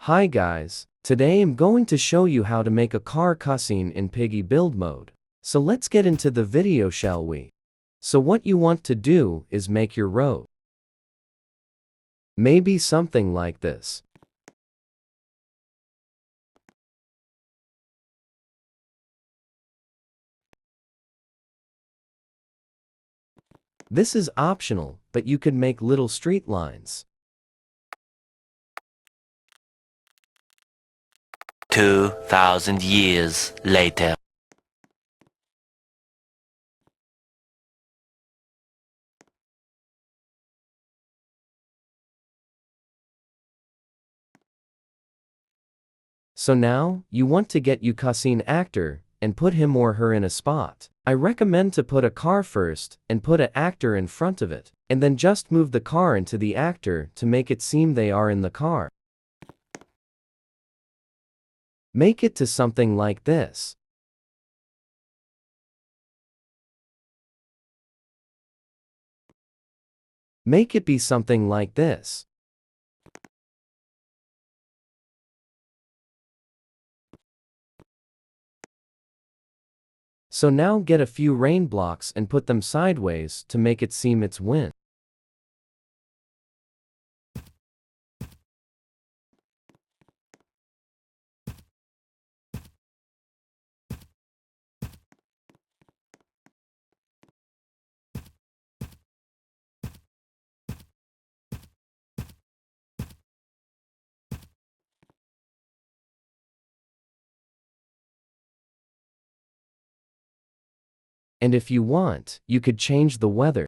Hi guys, today I'm going to show you how to make a car cutscene in Piggy build mode. So let's get into the video, shall we? So what you want to do is make your road. Maybe something like this. This is optional, but you could make little street lines. 2,000 years later. So now, you want to get your cutscene actor, and put him or her in a spot. I recommend to put a car first, and put an actor in front of it, and then just move the car into the actor to make it seem they are in the car. Make it to something like this. Make it be something like this. So now get a few rain blocks and put them sideways to make it seem it's wind. And if you want, you could change the weather.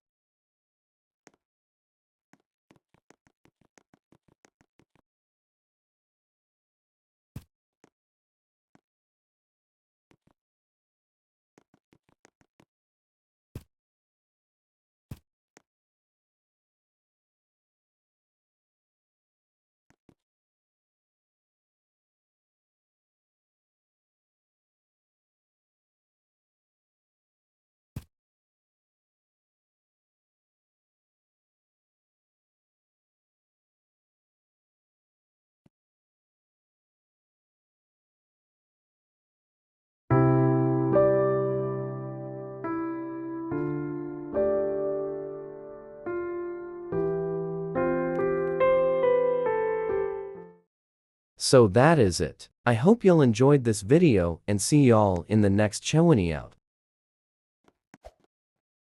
So that is it. I hope you'll enjoyed this video and see y'all in the next Chowini out.